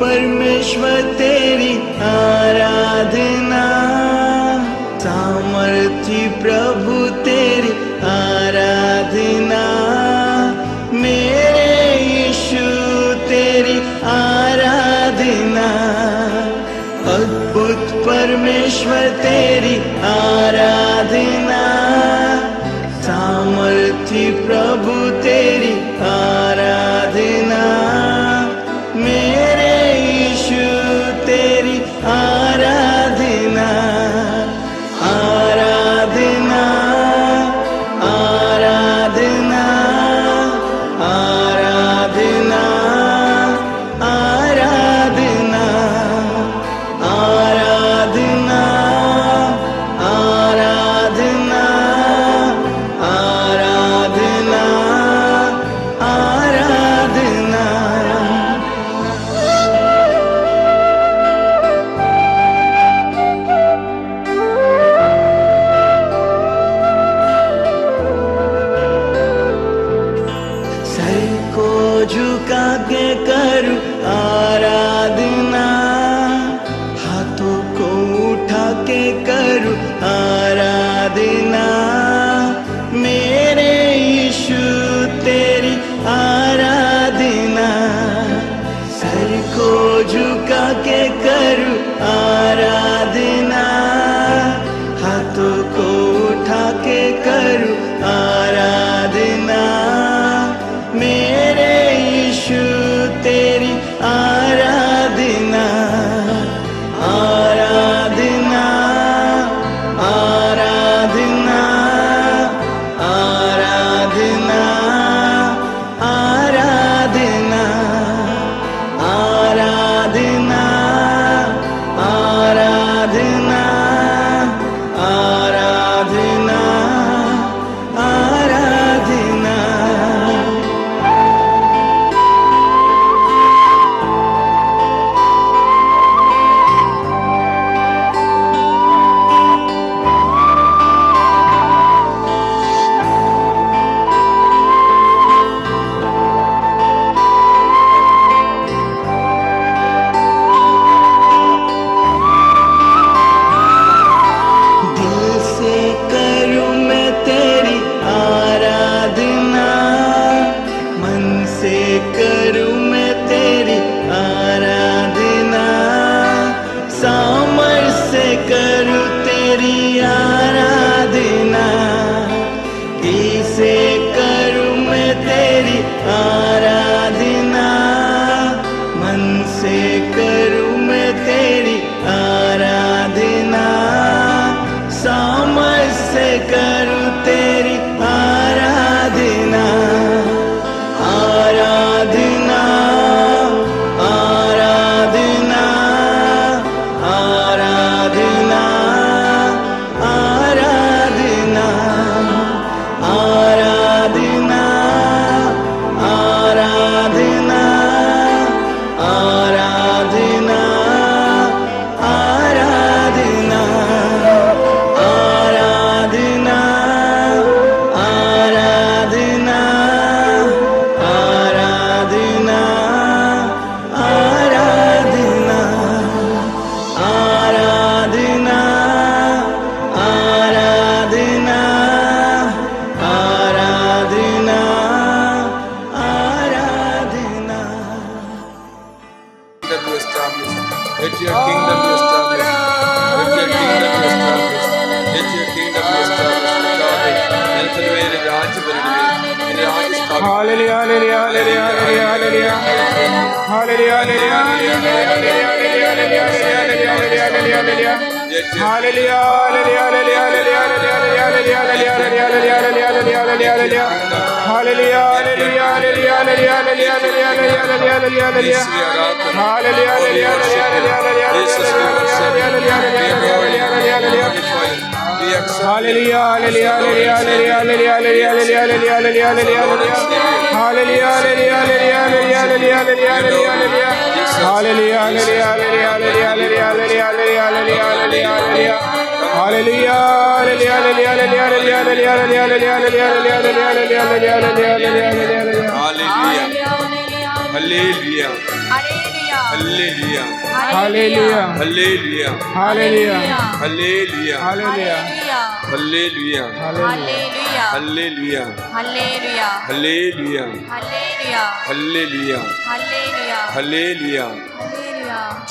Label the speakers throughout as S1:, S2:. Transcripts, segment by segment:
S1: परमेश्वर तेरी आराधना, सामर्थी प्रभु तेरी आराधना, मेरे यीशु तेरी आराधना, अद्भुत परमेश्वर तेरी आराधना, सामर्थी प्रभु तेरी आराधना, मेरे यीशु तेरी आराधना, आराधना, आराधना, आराधना, आराधना, आराधना, आराधना, आराधना, आराधना। सर को झुका के करूं आराधना, हाथों को उठा के करूं आराधना, मेरे यीशु तेरी आराधना, सर को झुका के करूं आराधना, हाथों को उठा के करूं आराधना, मेरे यीशु तेरी आराधना, आराधना, आराधना, आराधना, आराधना, आराधना, आराधना, आराधना, आराधना। दिल से करूं मैं तेरी आराधना, मन से करूं मैं तेरी आराधना, सामर्थ से करूं तेरी आराधना, दिल से करूं मैं तेरी आराधना, मन से करूं मैं तेरी आराधना, सामर्थ से करूं तेरी आराधना, आराधना, आराधना, आराधना, आराधना, आराधना, आराधना, आराधना, आराधना, आराधना, आराधना, आराधना, आराधना, आराधना, आराधना, आराधना, आराधना।
S2: Kingdom be established. Let your kingdom be established. Let your kingdom be established. Let your kingdom be established. കർത്താവേ, നിനക്ക് വേണ്ടി രാജ്യം വരണമേ. നിന്റെ രാജ്യം സ്ഥാപിക്കണമേ.
S3: Hallelujah, hallelujah, hallelujah, hallelujah, hallelujah, hallelujah,
S2: Hallelujah. Hallelujah. Hallelujah
S3: hallelujah
S2: hallelujah
S3: hallelujah
S2: hallelujah
S3: hallelujah
S2: hallelujah hallelujah hallelujah hallelujah hallelujah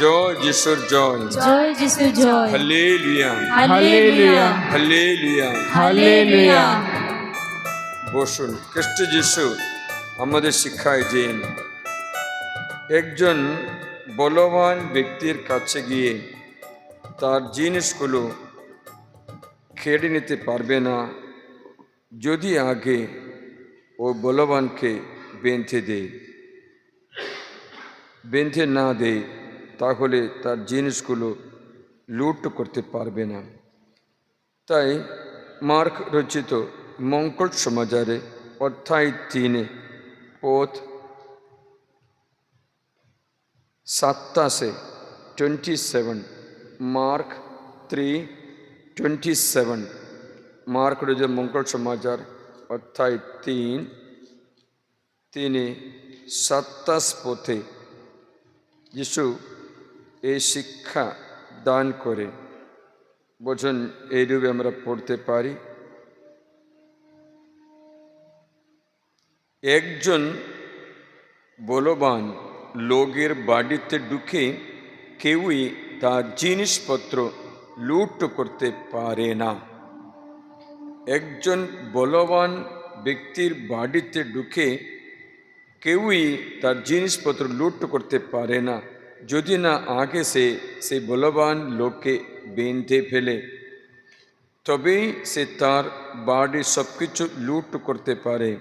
S2: joy Jesus joy
S4: Joy, Jesus, joy.
S2: Hallelujah
S3: hallelujah
S2: hallelujah
S3: hallelujah
S2: বসুন। খ্রিস্ট যিশু আমাদের শিক্ষায় যে একজন বলবান ব্যক্তির কাছে গিয়ে তার জিনিসগুলো কেড়ে নিতে পারবে না যদি আগে ও বলবানকে বেঁধে না দেয়, তাহলে তার জিনিসগুলো লুট করতে পারবে না। তাই মার্ক রচিত মঙ্গল সমাচারে অধ্যায় 3 পদ 27 মার্ক 3:27 মার্ক রচিত মঙ্গল সমাচার অধ্যায় 3:27 পথে যিশু এই শিক্ষা দান করে বলছেন। এইরূপে আমরা পড়তে পারি, একজন বলবান লোকের বাড়িতে ঢুকে কেউই তার জিনিসপত্র লুট করতে পারে না। একজন বলবান ব্যক্তির বাড়িতে ঢুকে কেউই তার জিনিসপত্র লুট করতে পারে না যদি না আগে সেই বলবান লোককে বেঁধে ফেলে, তবেই সে তার বাড়ির সব কিছু লুট করতে পারে।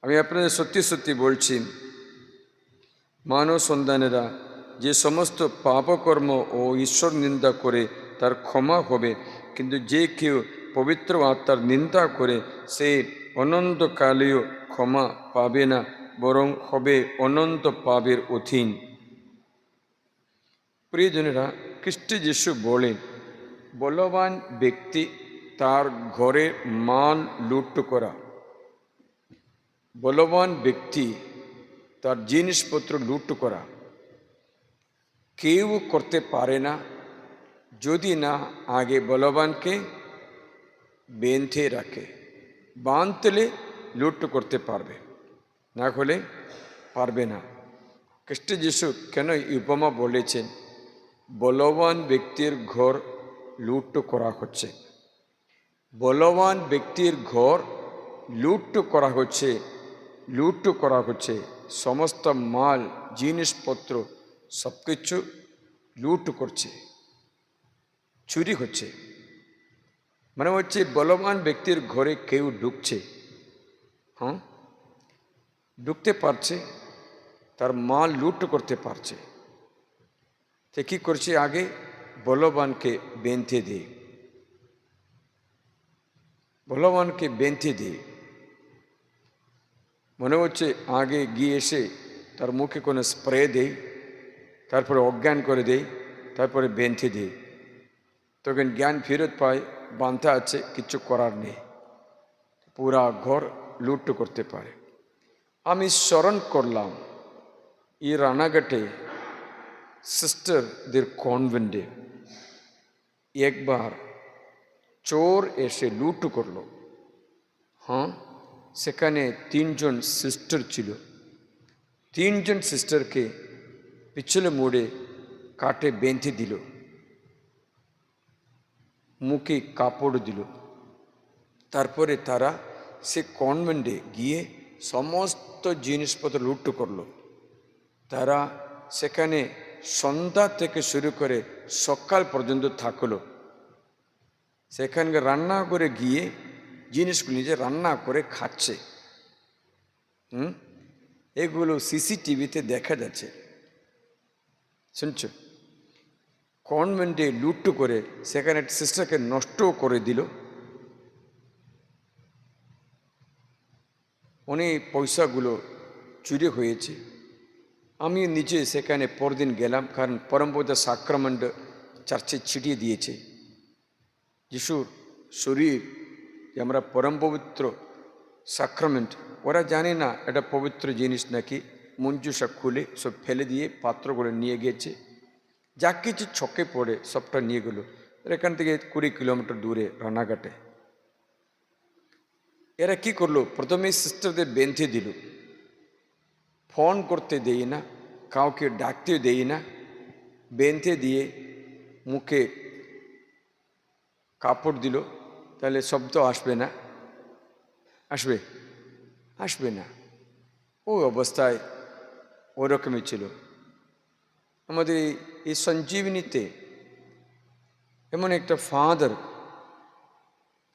S2: আমি আপনাদের সত্যি সত্যি বলছি, মানব সন্তানেরা যে সমস্ত পাপকর্ম ও ঈশ্বর নিন্দা করে তার ক্ষমা হবে, কিন্তু যে কেউ পবিত্র আত্মার নিন্দা করে সে অনন্তকালেও ক্ষমা পাবে না, বরং হবে অনন্ত পাপের অধীন। প্রিয়জনেরা, খ্রিস্ট যিশু বলেন, বলবান ব্যক্তি তার ঘরে মাল লুট করা, বলবান ব্যক্তি তার জিনিসপত্র লুট করা কেউ করতে পারে না যদি না আগে বলবানকে বেঁধে রাখে। বাঁধলে লুট করতে পারবে, না হলে পারবে না। খ্রিস্ট যিশু কেন এই উপমা বলেছেন? বলবান ব্যক্তির ঘর লুট করা হচ্ছে, বলবান ব্যক্তির ঘর লুট করা হচ্ছে, সমস্ত মাল জিনিসপত্র সব কিছু লুট করছে, চুরি হচ্ছে। মানে হচ্ছে বলবান ব্যক্তির ঘরে কেউ ঢুকছে, ঢুকতে পারছে, তার মাল লুট করতে পারছে। তো কী করছে? আগে বলবানকে বেঁধে দিয়ে, বলবানকে বেঁধে দিয়ে মনে হচ্ছে আগে গিয়ে এসে তার মুখে কোনো স্প্রে দেই, তারপরে অজ্ঞান করে দেই, তারপরে বেঁধে দিই। তখন জ্ঞান ফেরত পায়, বাঁধা আছে, কিছু করার নেই, পুরা ঘর লুট করতে পারে। আমি স্মরণ করলাম এই রানাঘাটে সিস্টারদের কনভেন্টে একবার চোর এসে লুট করলো। সেখানে 3 জন সিস্টার ছিল। 3 জন সিস্টারকে পিছলে মোড়ে কাটে বেঁধে দিল, মুখে কাপড় দিল। তারপরে তারা সে কনভেন্টে গিয়ে সমস্ত জিনিসপত্র লুট করলো। তারা সেখানে সন্ধ্যা থেকে শুরু করে সকাল পর্যন্ত থাকলো। সেখানকে রান্না করে গিয়ে জিনিসগুলো নিজে রান্না করে খাচ্ছে। এগুলো সিসিটিভিতে দেখা যাচ্ছে, শুনছ? কনভেন্টে লুট করে সেখানে সিস্টারকে নষ্টও করে দিল। অনেক পয়সাগুলো চুরি হয়েছে। আমি নিজে সেখানে পরদিন গেলাম, কারণ পরমপবিত্র সাক্রামেন্ট চার্চে ছিটিয়ে দিয়েছে। যিশুর শরীর যে আমরা পরম পবিত্র সাক্রামেন্ট, ওরা জানে না এটা পবিত্র জিনিস নাকি, মঞ্জুসা খুলে সব ফেলে দিয়ে পাত্রগুলো নিয়ে গিয়েছে, যা কিছু ছকে পড়ে সবটা নিয়ে গেল। এখান থেকে 20 কিলোমিটার দূরে রানাঘাটে। এরা কি করলো, প্রথমে সিস্টারদের বেঁধে দিল, ফোন করতে দেই না, কাউকে ডাকতে দেই না, বেঁধে দিয়ে মুখে কাপড় দিল, তাহলে শব্দ আসবে না, আসবে আসবে না। ওই অবস্থায় ওরকমই ছিল। আমাদের এই সঞ্জীবনীতে এমন একটা ফাদার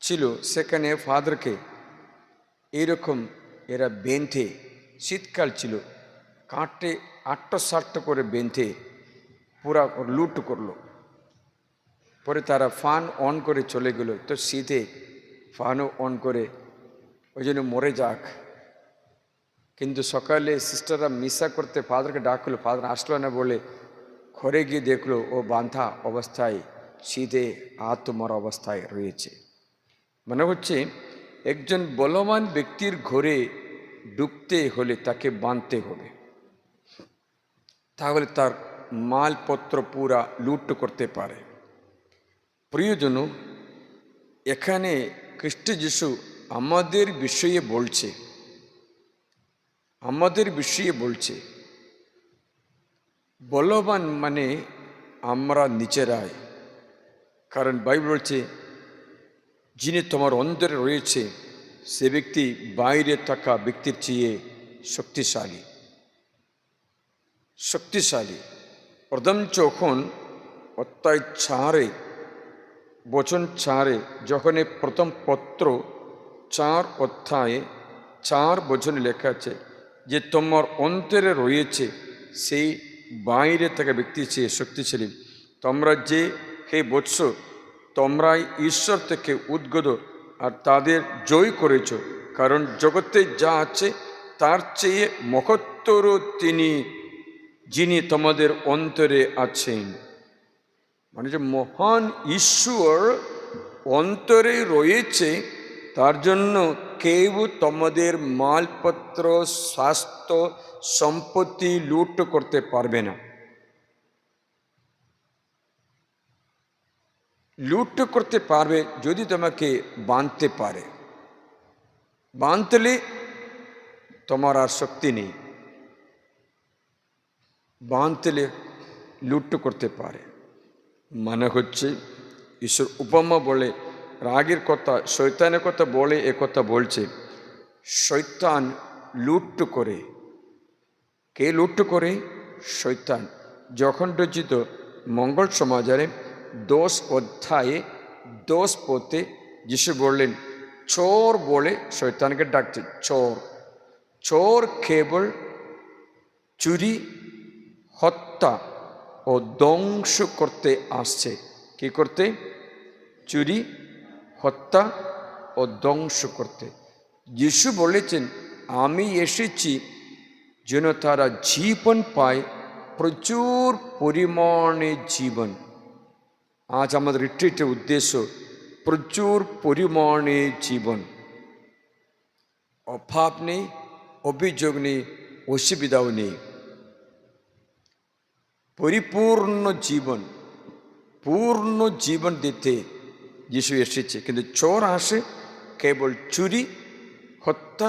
S2: ছিল, সেখানে ফাদারকে এইরকম এরা বেঁধে, শীতকাল ছিল, কাটে 860 করে বেঁধে পুরা লুট করলো। পরে তারা ফান অন করে চলে গেল, তো শীতে ফানও অন করে ওই জন্য মরে যাক। কিন্তু সকালে সিস্টাররা মিশা করতে ফাদারকে ডাকলো, ফাদার আসলো না বলে ঘরে গিয়ে দেখলো ও বাঁধা অবস্থায় শীতে আত্মমরা অবস্থায় রয়েছে। মনে হচ্ছে একজন বলবান ব্যক্তির ঘরে ঢুকতে হলে তাকে বাঁধতে হবে, তাহলে তার মালপত্র পুরা লুট করতে পারে। প্রিয়জন, এখানে খ্রিস্ট যিশু আমাদের বিষয়ে বলছে, বলবান মানে আমরা নিজেরাই। কারণ বাইবেল বলছে, যিনি তোমার অন্তরে রয়েছে সে ব্যক্তি বাইরে থাকা ব্যক্তির চেয়ে শক্তিশালী। প্রথম যখন অধ্যায় 4 বচন 4, যখন প্রথম পত্র 4 অধ্যায়ে 4 বচনে লেখা আছে যে তোমার অন্তরে রয়েছে সেই বাইরে থাকা ব্যক্তির চেয়ে শক্তিশালী। তোমরা যে হে বৎস, তোমরাই ঈশ্বর থেকে উদ্গত আর তাদের জয় করেছ, কারণ জগতে যা আছে তার চেয়ে মহত্তর তিনি, যিনি তোমাদের অন্তরে আছেন। মানে যে মহান ঈশ্বর অন্তরে রয়েছে, তার জন্য কেউ তোমাদের মালপত্র, স্বাস্থ্য, সম্পত্তি লুট করতে পারবে না। লুট করতে পারবে যদি তোমাকে বাঁধতে পারে। বাঁধলে তোমার আর শক্তি নেই, বাঁধলে লুট করতে পারে। মানে হচ্ছে ঈশ্বর উপমা বলে, রাগের কথা, শয়তানের কথা বলে কথা বলছে। শয়তান লুট করে। কে লুট করে? শয়তান। যখন রচিত মঙ্গল সমাচারে 10 অধ্যায়ে 10 পদে যিশু বললেন, চোর বলে শয়তানকে ডাকছে। চোর কেবল চুরি, হত্যা ও ধ্বংস করতে আসছে। কি করতে? চুরি, হত্যা ও ধ্বংস করতে। যিশু বলেছেন, আমি এসেছি যেন তারা জীবন পায়, প্রচুর পরিমাণে জীবন। আজ আমাদের রিট্রিটের উদ্দেশ্য প্রচুর পরিমাণে জীবন। অভাব নেই, অভিযোগ নেই, অসুবিধাও নেই। পরিপূর্ণ জীবন, পূর্ণ জীবন দিতে যিশু এসেছে। কিন্তু চোর আসে কেবল চুরি, হত্যা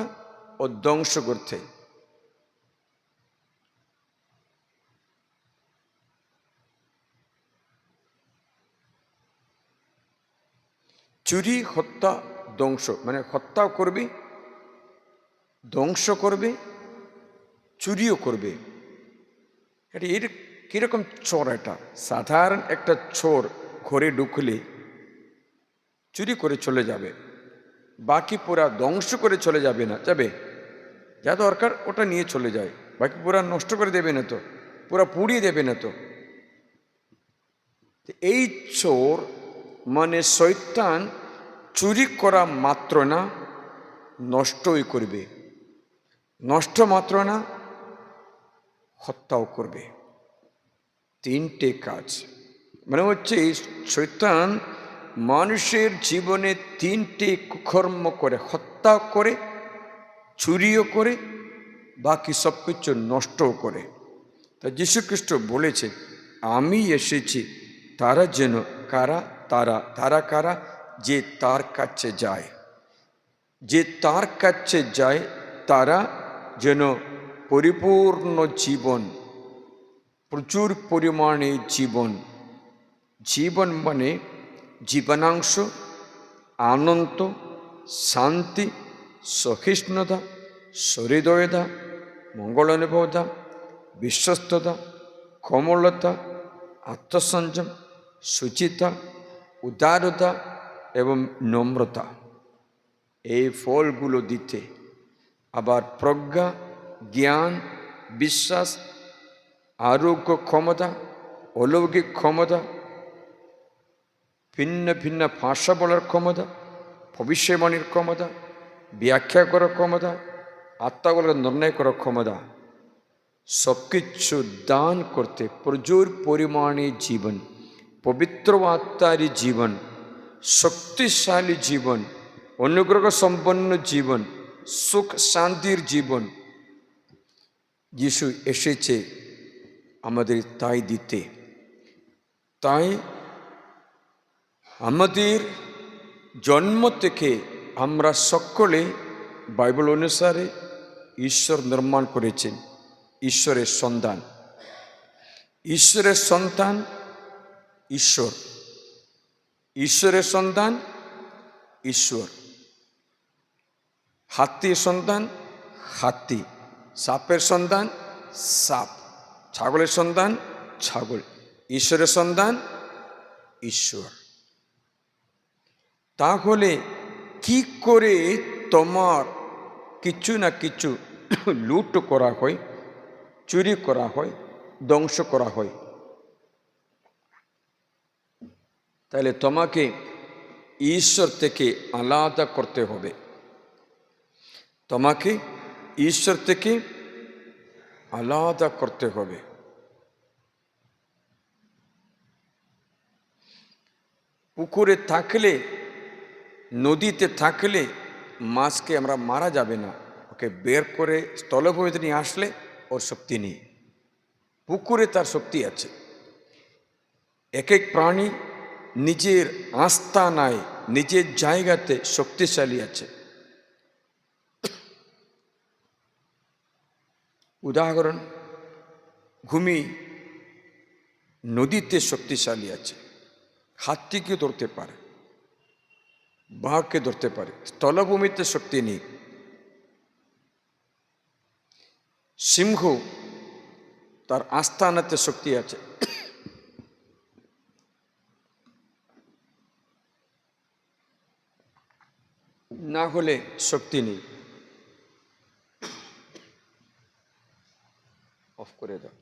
S2: ও ধ্বংস করতে। চুরি, হত্যা, ধ্বংস, মানে হত্যাও করবে, ধ্বংস করবে, চুরিও করবে। এটা এর কীরকম চোর? এটা সাধারণ একটা চোর ঘরে ঢুকলে চুরি করে চলে যাবে, বাকি পুরা ধ্বংস করে চলে যাবে না। যাবে, যা দরকার ওটা নিয়ে চলে যায়, বাকি পুরা নষ্ট করে দেবে না তো, পুরা পুড়িয়ে দেবে না তো। এই চোর মানে শয়তান চুরি করা মাত্র না নষ্টই করবে, নষ্ট মাত্র না হত্যাও করবে। 3টে কাজ। মানে হচ্ছে শয়তান মানুষের জীবনে 3টে কুকর্ম করে, হত্যা করে, চুরিও করে, বাকি সব কিছু নষ্টও করে। তা যীশুখ্রিস্ট বলেছে, আমি এসেছি তারা যেন তারা কারা, যে তার কাছে যায়, যে তার কাছে যায় তারা যেন পরিপূর্ণ জীবন, প্রচুর পরিমাণে জীবন মানে জীবনাংশ, আনন্দ, শান্তি, সহিষ্ণুতা, সহৃদয়তা, মঙ্গলানুভবতা, বিশ্বস্ততা, কোমলতা, আত্মসংযম, শুচিতা, উদারতা এবং নম্রতা, এই ফলগুলো দিতে। আবার প্রজ্ঞা, জ্ঞান, বিশ্বাস, আরোগ্য ক্ষমতা, অলৌকিক ক্ষমতা, ভিন্ন ভিন্ন ভাষা বলার ক্ষমতা, ভবিষ্যবাণীর ক্ষমতা, ব্যাখ্যা করার ক্ষমতা, আত্মাগুলো নির্ণয় করার ক্ষমতা, সব কিছু দান করতে প্রচুর পরিমাণে জীবন, পবিত্র আত্মার জীবন, শক্তিশালী জীবন, অনুগ্রহ সম্পন্ন জীবন, সুখ শান্তির জীবন যিশু এসেছে আমাদের তাই দিতে। তাই আমাদের জন্ম থেকে আমরা সকলে বাইবেল অনুসারে ঈশ্বর নির্মাণ করেছেন, ঈশ্বরের সন্তান। ঈশ্বরের সন্তান ঈশ্বর, ঈশ্বরের সন্তান ঈশ্বর। হাতির সন্তান হাতি, সাপের সন্তান সাপ, ছাগলের সন্তান ছাগল। ঈশ্বরের সন্তান ঈশ্বর। তাহলে কি করে তোমার কিছু না কিছু লুট করা হয়, চুরি করা হয়, ধ্বংস করা হয়? তাহলে তোমাকে ঈশ্বর থেকে আলাদা করতে হবে, তোমাকে ঈশ্বর থেকে আলাদা করতে হবে। পুকুরে থাকলে, নদীতে থাকলে মাছকে আমরা মারা যাবে না, ওকে বের করে স্থলভূমিতে নিয়ে আসলে ওর শক্তি নেই। পুকুরে তার শক্তি আছে। এক এক প্রাণী নিজের আস্তানায়, নিজের জায়গাতে শক্তিশালী আছে। উদাহরণ, ঘুমি নদীতে শক্তিশালী আছে, হাতিকে ধরতে পারে, বাঘকে ধরতে পারে, স্থলভূমিতে শক্তি নেই। সিংহ তার আস্তানাতে শক্তি আছে। না হলে শক্তি নেই। অফ করে দাও।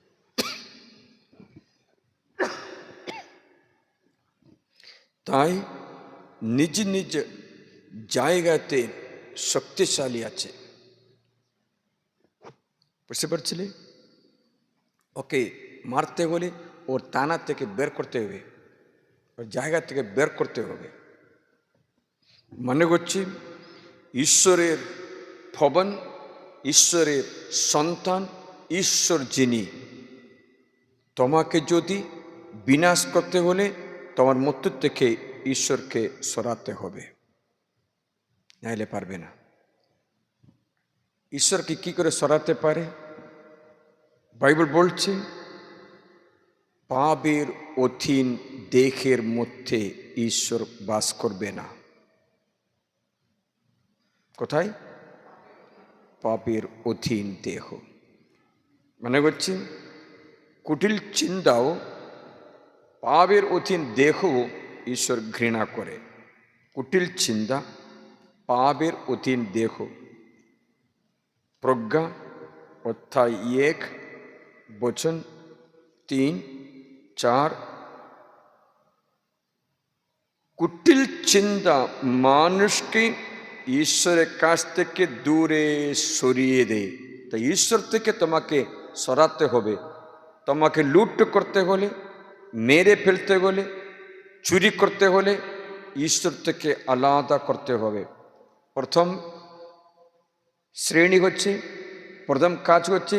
S2: তাই নিজ নিজ জায়গাতে শক্তিশালী আছে। বুঝতে পারছিলে? ওকে মারতে হলে ওর টানা থেকে বের করতে হবে, ওর জায়গা থেকে বের করতে হবে। মনে করছি ঈশ্বরের ভবন, ঈশ্বরের সন্তান ঈশ্বর যিনি, তোমাকে যদি বিনাশ করতে হলে তোমার মধ্যে থেকে ঈশ্বরকে সরাতে হবে, নাইলে পারবে না। ঈশ্বরকে কি করে সরাতে পারে? বাইবেল বলছে পাপের অধীন দেহের মধ্যে ঈশ্বর বাস করবে না। কোথায়? পাপের অধীন দেহ। মানে করছি কুটিল চিন্তাও, পাপের অধীন দেহ ঈশ্বর ঘৃণা করে। কুটিল চিন্তা, পাপের অধীন দেহ। প্রজ্ঞা অধ্যায় 1 বচন 3-4। কুটিল চিন্তা মানুষকে ঈশ্বরের কাছ থেকে দূরে সরিয়ে দেয়। তাই ঈশ্বর থেকে তোমাকে সরাতে হবে। তোমাকে লুট করতে হলে, মেরে ফেলতে হলে, চুরি করতে হলে ঈশ্বর থেকে আলাদা করতে হবে। প্রথম শ্রেণী হচ্ছে প্রথম কাজ হচ্ছে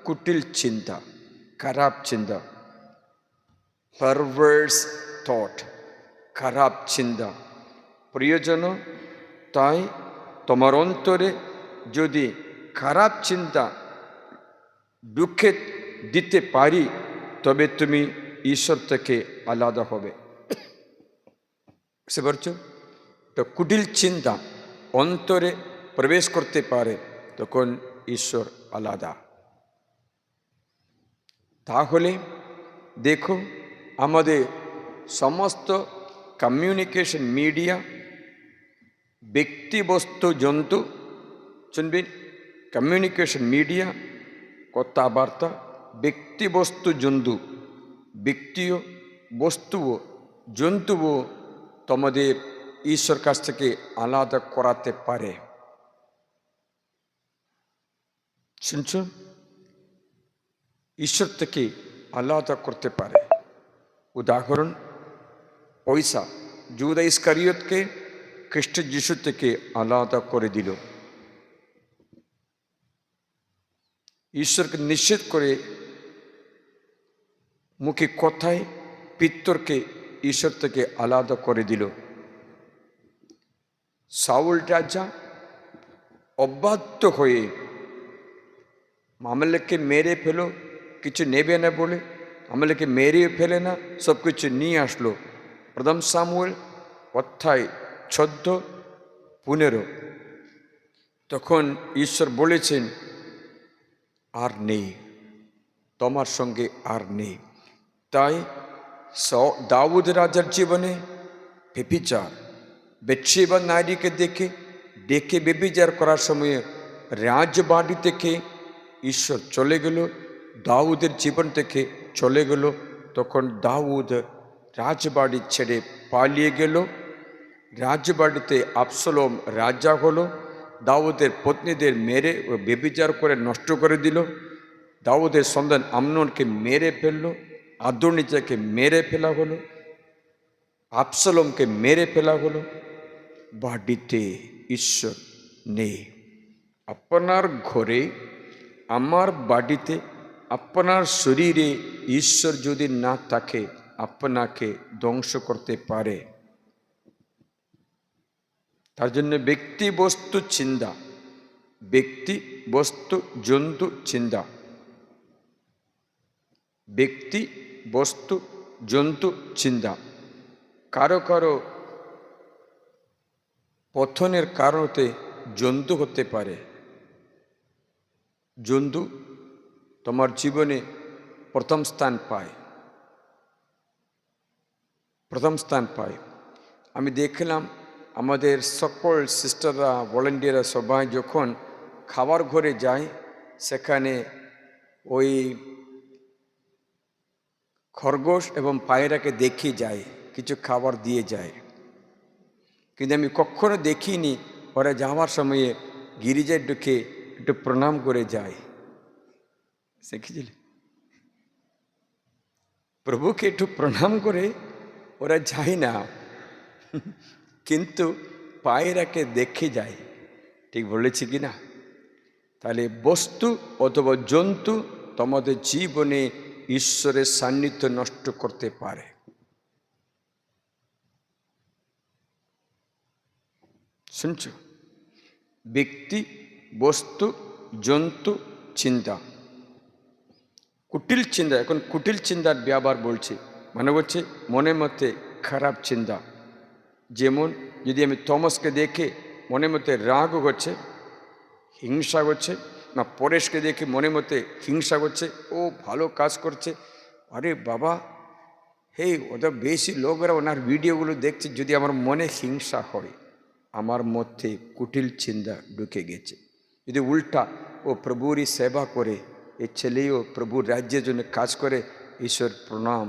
S2: কুটিল চিন্তা, খারাপ চিন্তা, পারভার্স থট, খারাপ চিন্তা প্রয়োজন। তাই তোমার অন্তরে যদি খারাপ চিন্তা ঢুকে দিতে পারি, তবে তুমি ঈশ্বর থেকে আলাদা হবে। বুঝতে পারছো? তো কুটিল চিন্তা অন্তরে প্রবেশ করতে পারে, তখন ঈশ্বর আলাদা। তাহলে দেখো, আমাদের সমস্ত কমিউনিকেশন মিডিয়া, ব্যক্তি বস্তু জন্তু, শুনবেন, কমিউনিকেশন মিডিয়া কথাবার্তা, ব্যক্তি বস্তু জন্তু, ব্যক্তিও বস্তুও জন্তুও তোমাদের ঈশ্বর কাছ থেকে আলাদা করাতে পারে। শুনছ? ঈশ্বর থেকে আলাদা করতে পারে। উদাহরণ, পয়সা যুদা ইস্কারিয়তকে খ্রিস্ট যিশু থেকে আলাদা করে দিল। ঈশ্বরকে নিষেধ করে মুখে কথায় পিত্তরকে ঈশ্বর থেকে আলাদা করে দিল। সাউল রাজা অবাধ্য হয়ে আমলেকে মেরে ফেলো, কিছু নেবে না বলে আমলেকে মেরে ফেলে না, সব কিছু নিয়ে আসলো। প্রথম সামুয়েল অধ্যায় 14-15। তখন ঈশ্বর বলেছেন, আর নেই, তোমার সঙ্গে আর নেই। তাই দাউদ রাজার জীবনে ব্যভিচার, বেতশেবা নারীকে ডেকে ব্যভিচার করার সময় রাজবাড়ি থেকে ঈশ্বর চলে গেল, দাউদের জীবন থেকে চলে গেল। তখন দাউদ রাজবাড়ি ছেড়ে পালিয়ে গেল। রাজবাড়িতে আবসালোম রাজা হলো, দাউদের পত্নীদের মেরে ও ব্যভিচার করে নষ্ট করে দিল। দাউদের সন্তান আমনোনকে মেরে ফেলল, আদোনিয়াকে মেরে ফেলা হলো, আবসালোমকে মেরে ফেলা হলো। বাড়িতে ঈশ্বর নেই। আপনার ঘরে, আমার বাড়িতে, আপনার শরীরে ঈশ্বর যদি না থাকে, আপনাকে ধ্বংস করতে পারে। তার জন্য ব্যক্তি বস্তু চিন্তা, ব্যক্তি বস্তু জন্তু চিন্তা, ব্যক্তি বস্তু জন্তু চিন্তা। কারো কারো পতনের কারণে জন্তু হতে পারে। জন্তু তোমার জীবনে প্রথম স্থান পায়, প্রথম স্থান পায়। আমি দেখলাম আমাদের সকল সিস্টাররা, ভলেন্টিয়াররা সবাই যখন খাবার ঘরে যায়, সেখানে ওই খরগোশ এবং পায়রাকে দেখে যায়, কিছু খাবার দিয়ে যায়। কিন্তু আমি কখনো দেখিনি ওরা যাওয়ার সময়ে গিরিজায় ঢুকে একটু প্রণাম করে যায়। দেখেছিলে? প্রভুকে একটু প্রণাম করে ওরা যায় না, কিন্তু পায়রাকে দেখে যায়। ঠিক বলেছি কি না? তাহলে বস্তু অথবা জন্তু তোমাদের জীবনে ঈশ্বরের সান্নিধ্য নষ্ট করতে পারে। শুনছ? ব্যক্তি বস্তু জন্তু চিন্তা, কুটিল চিন্তা। এখন কুটিল চিন্তার ব্যবহার বলছি, মানে হচ্ছে মনের মধ্যে খারাপ চিন্তা। যেমন যদি আমি থমাসকে দেখে মনের মধ্যে রাগ হচ্ছে, হিংসা হচ্ছে, না পরেশকে দেখে মনের মধ্যে হিংসা হচ্ছে, ও ভালো কাজ করছে, আরে বাবা হে ওদের বেশি লোকরা ওনার ভিডিওগুলো দেখছে, যদি আমার মনে হিংসা হয়, আমার মধ্যে কুটিল চিন্তা ঢুকে গেছে। যদি উল্টা ও প্রভুরই সেবা করে, এই ছেলেও প্রভুর রাজ্যের জন্য কাজ করে, ঈশ্বর প্রণাম,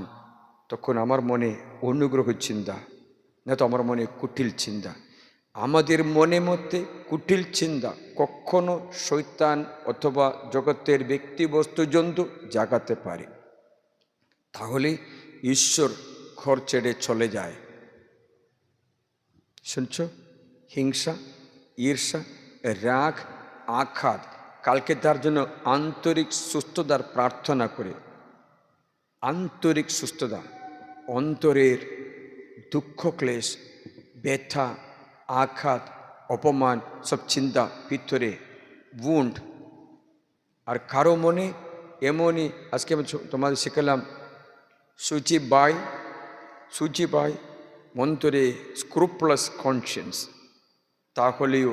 S2: তখন আমার মনে অনুগ্রহ চিন্তা, না তো আমার মনে কুটিল চিন্তা। আমাদের মনের মধ্যে কুটিল চিন্তা কখনো শয়তান অথবা জগতের ব্যক্তি বস্তু জন্তু জাগাতে পারে। তাহলে ঈশ্বর ঘর ছেড়ে চলে যায়। শুনছ? হিংসা, ঈর্ষা, রাগ, আঘাত কালকে তার জন্য আন্তরিক সুস্থতার প্রার্থনা করে। আন্তরিক সুস্থতা, অন্তরের দুঃখ ক্লেশ, ব্যথা, আঘাত, অপমান, সব চিন্তা ভিতরে উন্ড। আর কারো মনে এমনই, আজকে আমি তোমাদের শেখালাম সুচি বাই অন্তরে স্ক্রুপলাস কনসিয়েন্স, তাহলেও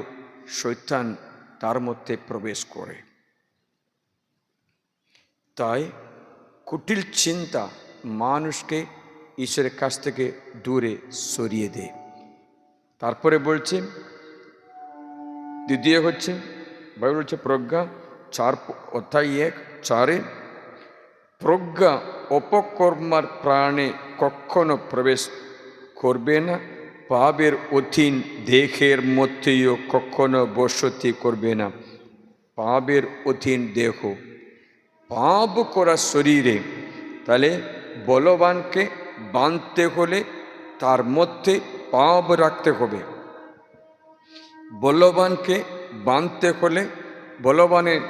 S2: শয়তান তার মধ্যে প্রবেশ করে। তাই কুটিল চিন্তা মানুষকে ঈশ্বরের কাছ থেকে দূরে সরিয়ে দেয়। তারপরে বলছে দ্বিতীয় হচ্ছে, বাইবেল বলছে প্রজ্ঞা 4:1-4, প্রজ্ঞা অপকর্মার প্রাণে কখনো প্রবেশ করবে না, পাপের অধীন দেহের মধ্যেও কখনো বসতি করবে না। পাপের অধীন দেহ, পাপ করা শরীরে, তাহলে বলবানকে বাঁধতে হলে তার মধ্যে পাপ রাখতে হবে। বলবানকে বাঁধতে হলে, বলবানের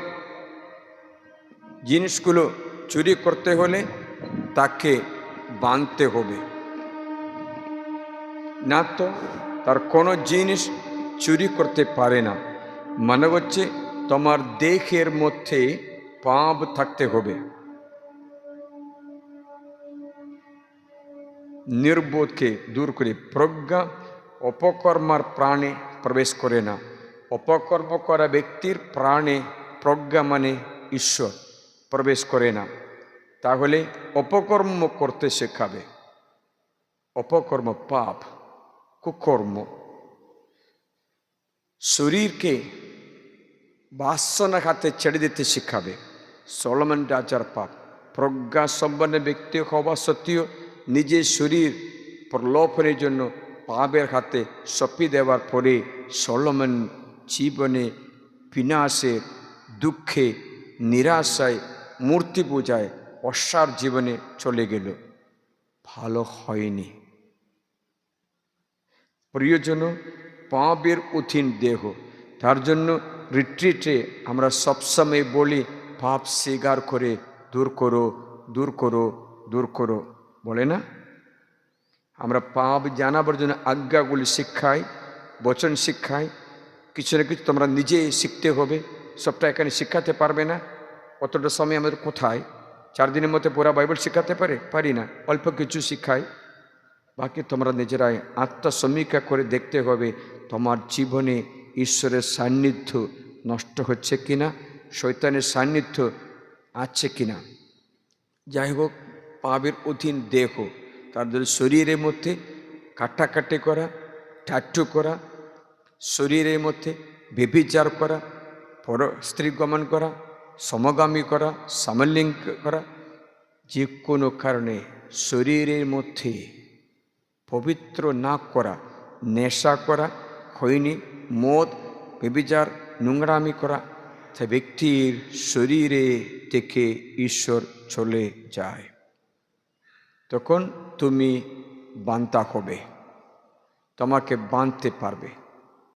S2: জিনিসগুলো চুরি করতে হলে তাকে বাঁধতে হবে, না তো তার কোনো জিনিস চুরি করতে পারে না। মানে হচ্ছে তোমার দেহের মধ্যে পাপ থাকতে হবে। নির্বোধকে দূর করে প্রজ্ঞা অপকর্মার প্রাণে প্রবেশ করে না। অপকর্ম করা ব্যক্তির প্রাণে প্রজ্ঞা মানে ঈশ্বর প্রবেশ করে না। তাহলে অপকর্ম করতে শেখাবে। অপকর্ম পাপ, কুকর্ম। শরীরকে বাসনা হাতে ছেড়ে দিতে শিখাবে। সলোমন রাজার পাপ, প্রজ্ঞা সম্পন্ন ব্যক্তি হওয়া সত্ত্বেও নিজের শরীর প্রলোভনের জন্য পাপের হাতে সঁপিয়ে দেওয়ার পরে সলোমন জীবনে বিনাশে, দুঃখে, নিরাশায়, মূর্তি পূজায়, অসার জীবনে চলে গেল। ভালো হয়নি। প্রিয়জন, পাপের অধীন দেহ, তার জন্য রিট্রিটে আমরা সবসময় বলি পাপ স্বীকার করে দূর করো, দূর করো, দূর করো, বলে না? আমরা পাপ জানাবার জন্য আজ্ঞাগুলি শিক্ষাই, বচন শিক্ষাই। কিছু না কিছু তোমরা নিজে শিখতে হবে, সবটা এখানে শিখাতে পারবে না। অতটা সময় আমাদের কোথায়? 4 দিনের মধ্যে পুরা বাইবেল শিখাতে পারি না। অল্প কিছু শিখাই, বাকি তোমরা নিজেরাই আত্মসমীক্ষা করে দেখতে হবে তোমার জীবনে ঈশ্বরের সান্নিধ্য নষ্ট হচ্ছে কিনা, শয়তানের সান্নিধ্য আছে কিনা। যাই হোক, পাপের অধীন দেহ, তাদের শরীরের মধ্যে কাটাকাটি করা, টাট্টু করা, শরীরের মধ্যে ব্যভিচার করা, পর স্ত্রী গমন করা, সমগামী করা, সমলিঙ্গ করা, যে কোনো কারণে শরীরের মধ্যে পবিত্র না করা, নেশা করা, খৈনি, মদ, ব্যভিচার, নোংরামি করা, সে ব্যক্তির শরীরে থেকে ঈশ্বর চলে যায়। তখন তুমি বান্তা হবে, তোমাকে বাঁধতে পারবে।